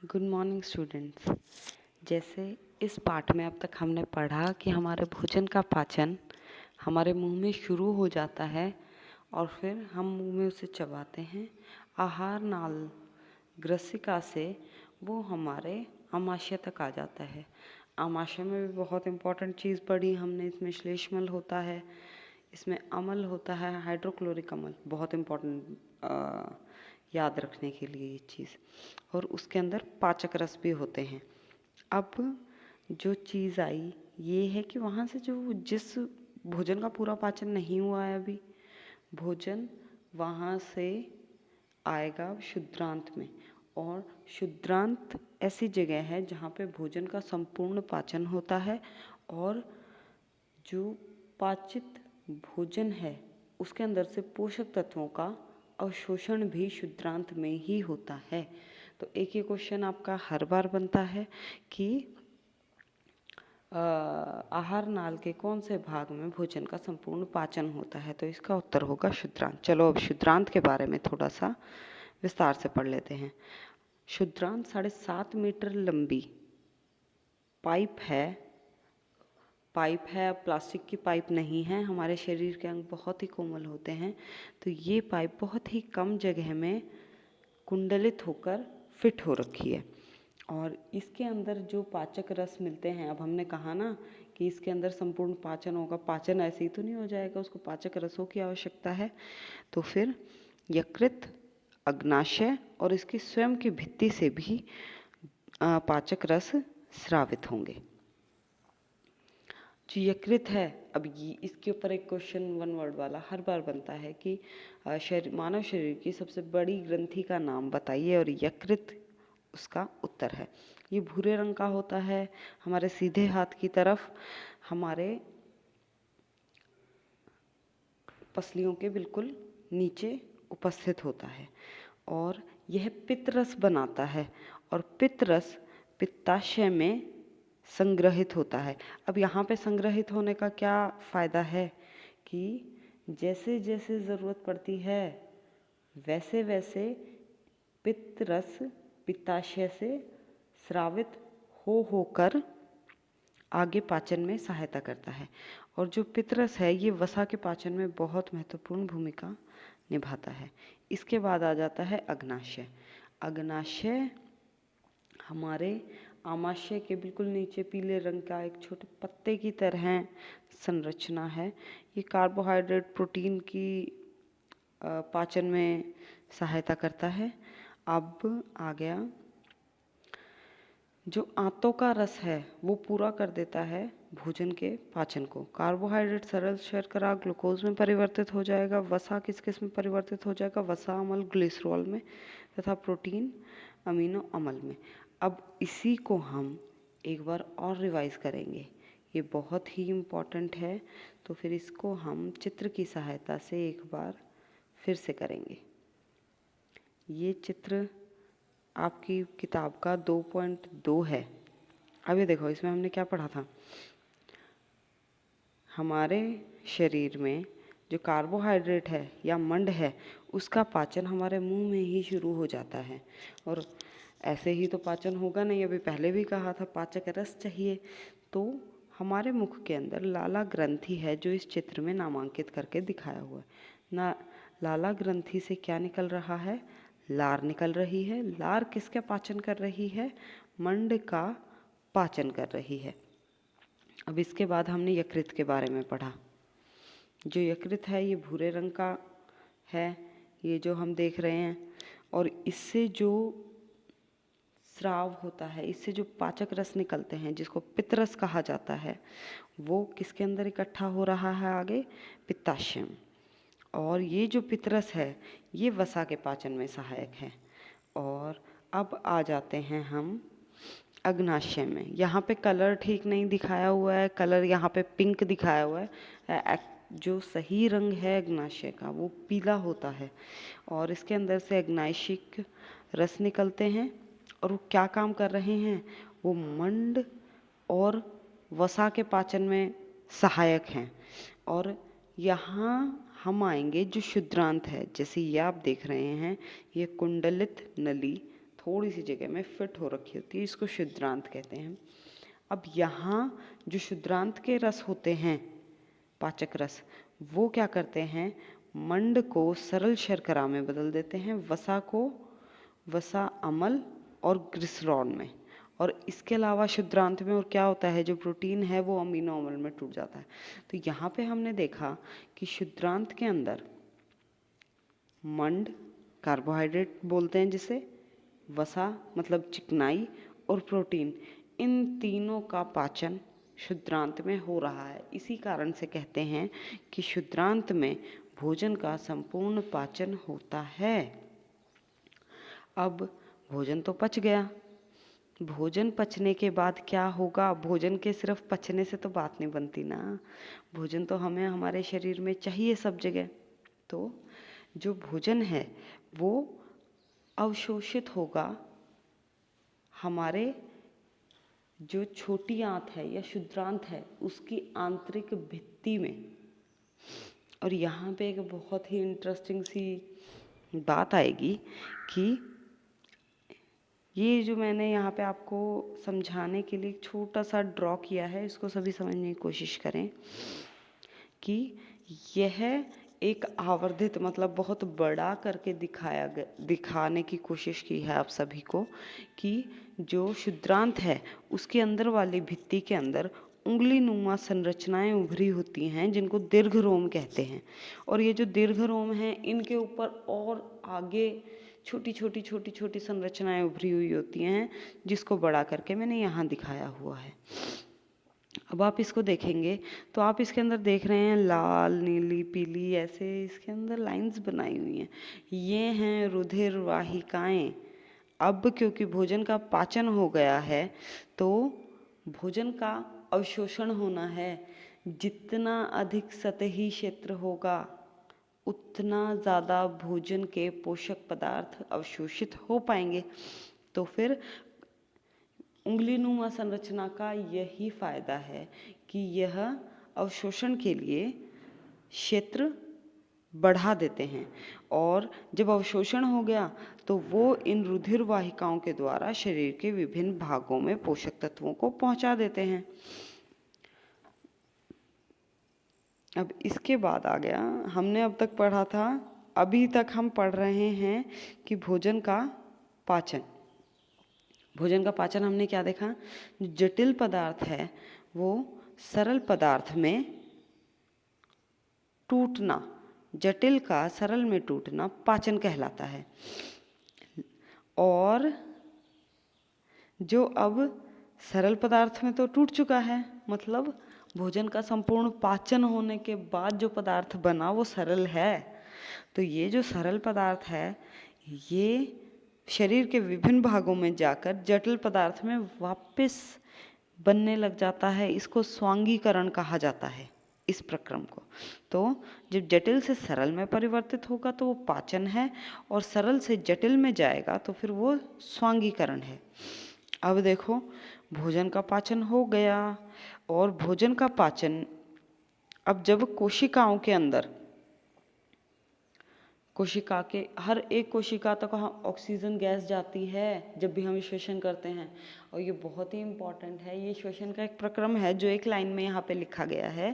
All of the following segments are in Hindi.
Good morning students. जैसे इस पाठ में अब तक हमने पढ़ा कि हमारे भोजन का पाचन हमारे मुंह में शुरू हो जाता है और फिर हम मुंह में उसे चबाते हैं। आहार नाल ग्रसिका से वो हमारे आमाशय तक आ जाता है। आमाशय में भी बहुत इम्पोर्टेंट चीज़ पढ़ी हमने। इसमें श्लेष्मल होता है, इसमें अम्ल होता है, हाइड्रोक्लोरिक अम्ल, बहुत इम्पोर्टेंट याद रखने के लिए ये चीज़। और उसके अंदर पाचक रस भी होते हैं। अब जो चीज़ आई ये है कि वहाँ से जो जिस भोजन का पूरा पाचन नहीं हुआ है अभी, भोजन वहाँ से आएगा शुद्रांत में। और शुद्रांत ऐसी जगह है जहाँ पे भोजन का संपूर्ण पाचन होता है और जो पाचित भोजन है उसके अंदर से पोषक तत्वों का अवशोषण भी शुद्रांत में ही होता है। तो एक ही क्वेश्चन आपका हर बार बनता है कि आहार नाल के कौन से भाग में भोजन का संपूर्ण पाचन होता है, तो इसका उत्तर होगा शुद्रांत। चलो अब शुद्रांत के बारे में थोड़ा सा विस्तार से पढ़ लेते हैं। शुद्रांत 7.5 मीटर लंबी पाइप है। प्लास्टिक की पाइप नहीं है। हमारे शरीर के अंग बहुत ही कोमल होते हैं, तो ये पाइप बहुत ही कम जगह में कुंडलित होकर फिट हो रखी है। और इसके अंदर जो पाचक रस मिलते हैं, अब हमने कहा ना कि इसके अंदर संपूर्ण पाचन होगा। पाचन ऐसे ही तो नहीं हो जाएगा, उसको पाचक रसों की आवश्यकता है। तो फिर यकृत, अग्नाशय और इसकी स्वयं की भित्ति से भी पाचक रस स्रावित होंगे। जो यकृत है, अब ये इसके ऊपर एक क्वेश्चन 1 वर्ड वाला हर बार बनता है कि मानव शरीर की सबसे बड़ी ग्रंथि का नाम बताइए, और यकृत उसका उत्तर है। ये भूरे रंग का होता है, हमारे सीधे हाथ की तरफ हमारे पसलियों के बिल्कुल नीचे उपस्थित होता है और यह पित्तरस बनाता है और पित्तरस पित्ताशय में संग्रहित होता है। अब यहाँ पे संग्रहित होने का क्या फ़ायदा है कि जैसे जैसे ज़रूरत पड़ती है वैसे वैसे पित्तरस पित्ताशय से स्रावित होकर आगे पाचन में सहायता करता है। और जो पित्तरस है ये वसा के पाचन में बहुत महत्वपूर्ण भूमिका निभाता है। इसके बाद आ जाता है अग्नाशय। अग्नाशय हमारे आमाशय के बिल्कुल नीचे पीले रंग का एक छोटे पत्ते की तरह संरचना है। ये कार्बोहाइड्रेट प्रोटीन की पाचन में सहायता करता है। अब आ गया जो आंतों का रस है वो पूरा कर देता है भोजन के पाचन को। कार्बोहाइड्रेट सरल शर्करा ग्लूकोज में परिवर्तित हो जाएगा, वसा किस किस में परिवर्तित हो जाएगा, वसा अम्ल ग्लिसरॉल में, तथा प्रोटीन अमीनो अम्ल में। अब इसी को हम एक बार और रिवाइज करेंगे, ये बहुत ही इम्पॉर्टेंट है। तो फिर इसको हम चित्र की सहायता से एक बार फिर से करेंगे। ये चित्र आपकी किताब का 2.2 है। अब ये देखो, इसमें हमने क्या पढ़ा था। हमारे शरीर में जो कार्बोहाइड्रेट है या मंड है उसका पाचन हमारे मुंह में ही शुरू हो जाता है। और ऐसे ही तो पाचन होगा नहीं, अभी पहले भी कहा था पाचक रस चाहिए। तो हमारे मुख के अंदर लाला ग्रंथि है जो इस चित्र में नामांकित करके दिखाया हुआ है ना। लाला ग्रंथि से क्या निकल रहा है? लार निकल रही है। लार किसका पाचन कर रही है? मंड का पाचन कर रही है। अब इसके बाद हमने यकृत के बारे में पढ़ा। जो यकृत है ये भूरे रंग का है, ये जो हम देख रहे हैं। और इससे जो स्राव होता है, इससे जो पाचक रस निकलते हैं जिसको पित्तरस कहा जाता है, वो किसके अंदर इकट्ठा हो रहा है? आगे पित्ताशय में। और ये जो पित्तरस है ये वसा के पाचन में सहायक है। और अब आ जाते हैं हम अग्नाशय में। यहाँ पे कलर ठीक नहीं दिखाया हुआ है, कलर यहाँ पे पिंक दिखाया हुआ है। जो सही रंग है अग्नाशय का वो पीला होता है। और इसके अंदर से अग्नाशिक रस निकलते हैं और वो क्या काम कर रहे हैं? वो मंड और वसा के पाचन में सहायक हैं। और यहाँ हम आएंगे जो शुद्रांत है। जैसे ये आप देख रहे हैं, ये कुंडलित नली थोड़ी सी जगह में फिट हो रखी होती है, इसको शुद्रांत कहते हैं। अब यहाँ जो शुद्रांत के रस होते हैं, पाचक रस, वो क्या करते हैं, मंड को सरल शर्करा में बदल देते हैं, वसा अम्ल और ग्लिसरॉल में। और इसके अलावा शुद्रांत में और क्या होता है, जो प्रोटीन है वो अमीनो अम्ल में टूट जाता है। तो यहाँ पे हमने देखा कि शुद्रांत के अंदर मंड, कार्बोहाइड्रेट बोलते हैं जिसे, वसा मतलब चिकनाई, और प्रोटीन, इन तीनों का पाचन शुद्रांत में हो रहा है। इसी कारण से कहते हैं कि शुद्रांत में भोजन का संपूर्ण पाचन होता है। अब भोजन तो पच गया, भोजन पचने के बाद क्या होगा, भोजन के सिर्फ पचने से तो बात नहीं बनती ना, भोजन तो हमें हमारे शरीर में चाहिए सब जगह। तो जो भोजन है वो अवशोषित होगा हमारे जो छोटी आंत है या शुद्रांत है उसकी आंतरिक भित्ति में। और यहाँ पे एक बहुत ही इंटरेस्टिंग सी बात आएगी कि ये जो मैंने यहाँ पे आपको समझाने के लिए छोटा सा ड्रॉ किया है, इसको सभी समझने की कोशिश करें कि यह एक आवर्धित मतलब बहुत बड़ा करके दिखाने की कोशिश की है आप सभी को कि जो शुद्रांत है उसके अंदर वाली भित्ति के अंदर उंगली नुमा संरचनाएं उभरी होती हैं जिनको दीर्घरोम कहते हैं। और ये जो दीर्घरोम हैं इनके ऊपर और आगे छोटी छोटी छोटी छोटी संरचनाएं उभरी हुई होती हैं, जिसको बड़ा करके मैंने यहाँ दिखाया हुआ है। अब आप इसको देखेंगे तो आप इसके अंदर देख रहे हैं लाल, नीली, पीली, ऐसे इसके अंदर लाइंस बनाई हुई हैं, ये हैं रुधिर वाहिकाएं। अब क्योंकि भोजन का पाचन हो गया है तो भोजन का अवशोषण होना है। जितना अधिक सतही क्षेत्र होगा उतना ज़्यादा भोजन के पोषक पदार्थ अवशोषित हो पाएंगे। तो फिर उंगलीनुमा संरचना का यही फायदा है कि यह अवशोषण के लिए क्षेत्र बढ़ा देते हैं, और जब अवशोषण हो गया तो वो इन रुधिर वाहिकाओं के द्वारा शरीर के विभिन्न भागों में पोषक तत्वों को पहुंचा देते हैं। अब इसके बाद आ गया, हमने अब तक पढ़ा था, अभी तक हम पढ़ रहे हैं कि भोजन का पाचन। भोजन का पाचन हमने क्या देखा, जो जटिल पदार्थ है वो सरल पदार्थ में टूटना, जटिल का सरल में टूटना पाचन कहलाता है। और जो अब सरल पदार्थ में तो टूट चुका है, मतलब भोजन का संपूर्ण पाचन होने के बाद जो पदार्थ बना वो सरल है। तो ये जो सरल पदार्थ है ये शरीर के विभिन्न भागों में जाकर जटिल पदार्थ में वापस बनने लग जाता है। इसको स्वांगीकरण कहा जाता है, इस प्रक्रम को। तो जब जटिल से सरल में परिवर्तित होगा तो वो पाचन है, और सरल से जटिल में जाएगा तो फिर वो स्वांगीकरण है। अब देखो, भोजन का पाचन हो गया, और भोजन का पाचन अब जब कोशिकाओं के अंदर, कोशिका के हर एक कोशिका तक ऑक्सीजन गैस जाती है जब भी हम श्वसन करते हैं, और ये बहुत ही इम्पॉर्टेंट है। ये श्वसन का एक प्रक्रम है जो एक लाइन में यहाँ पे लिखा गया है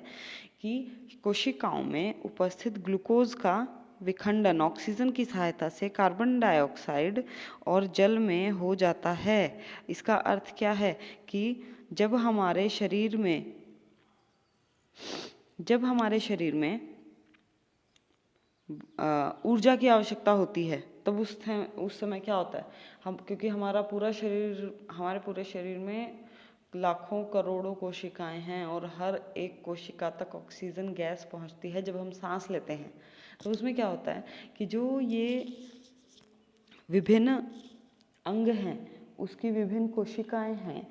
कि कोशिकाओं में उपस्थित ग्लूकोज का विखंडन ऑक्सीजन की सहायता से कार्बन डाइऑक्साइड और जल में हो जाता है। इसका अर्थ क्या है कि जब हमारे शरीर में ऊर्जा की आवश्यकता होती है तब उस समय क्या होता है, हम, क्योंकि हमारे पूरे शरीर में लाखों करोड़ों कोशिकाएं हैं और हर एक कोशिका तक ऑक्सीजन गैस पहुंचती है जब हम सांस लेते हैं। तो उसमें क्या होता है कि जो ये विभिन्न अंग हैं उसकी विभिन्न कोशिकाएं हैं,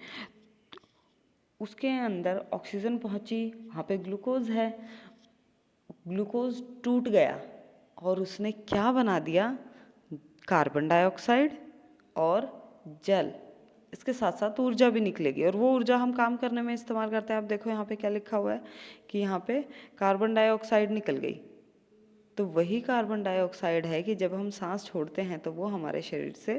उसके अंदर ऑक्सीजन पहुंची, वहाँ पे ग्लूकोज है, ग्लूकोज टूट गया और उसने क्या बना दिया, कार्बन डाइऑक्साइड और जल। इसके साथ साथ ऊर्जा भी निकलेगी, और वो ऊर्जा हम काम करने में इस्तेमाल करते हैं। आप देखो यहाँ पे क्या लिखा हुआ है कि यहाँ पे कार्बन डाइऑक्साइड निकल गई, तो वही कार्बन डाइऑक्साइड है कि जब हम सांस छोड़ते हैं तो वो हमारे शरीर से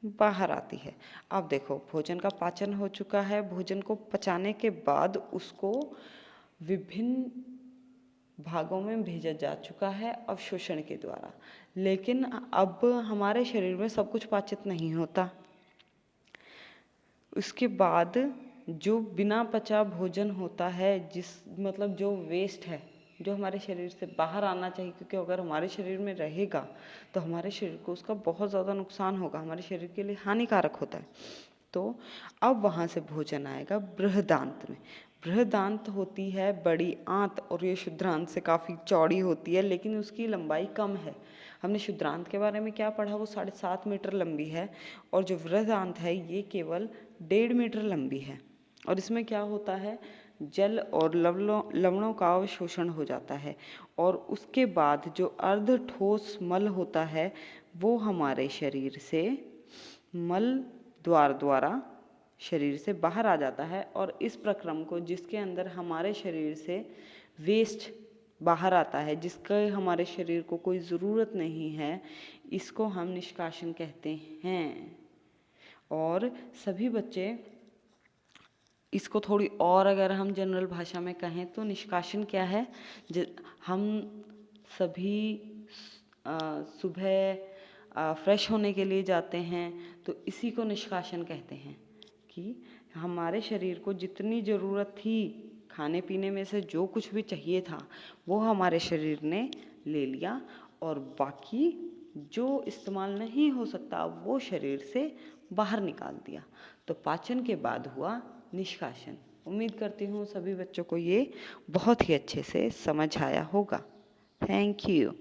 बाहर आती है। अब देखो भोजन का पाचन हो चुका है, भोजन को पचाने के बाद उसको विभिन्न भागों में भेजा जा चुका है अवशोषण के द्वारा। लेकिन अब हमारे शरीर में सब कुछ पाचित नहीं होता। उसके बाद जो बिना पचा भोजन होता है, मतलब जो वेस्ट है, जो हमारे शरीर से बाहर आना चाहिए, क्योंकि अगर हमारे शरीर में रहेगा तो हमारे शरीर को उसका बहुत ज़्यादा नुकसान होगा, हमारे शरीर के लिए हानिकारक होता है। तो अब वहाँ से भोजन आएगा बृहदांत में। बृहदांत होती है बड़ी आंत, और ये शुद्रांत से काफ़ी चौड़ी होती है, लेकिन उसकी लंबाई कम है। हमने शुद्रांत के बारे में क्या पढ़ा, वो 7.5 मीटर लंबी है, और जो बृहदांत है ये केवल 1.5 मीटर लंबी है। और इसमें क्या होता है, जल और लवणों का अवशोषण हो जाता है, और उसके बाद जो अर्ध ठोस मल होता है वो हमारे शरीर से मल द्वार द्वारा शरीर से बाहर आ जाता है। और इस प्रक्रम को, जिसके अंदर हमारे शरीर से वेस्ट बाहर आता है, जिसका हमारे शरीर को कोई ज़रूरत नहीं है, इसको हम निष्कासन कहते हैं। और सभी बच्चे इसको थोड़ी और अगर हम जनरल भाषा में कहें तो निष्कासन क्या है, हम सभी सुबह फ्रेश होने के लिए जाते हैं तो इसी को निष्कासन कहते हैं, कि हमारे शरीर को जितनी ज़रूरत थी खाने पीने में से, जो कुछ भी चाहिए था वो हमारे शरीर ने ले लिया, और बाकी जो इस्तेमाल नहीं हो सकता वो शरीर से बाहर निकाल दिया। तो पाचन के बाद हुआ निष्कासन। उम्मीद करती हूँ सभी बच्चों को ये बहुत ही अच्छे से समझ आया होगा। Thank you.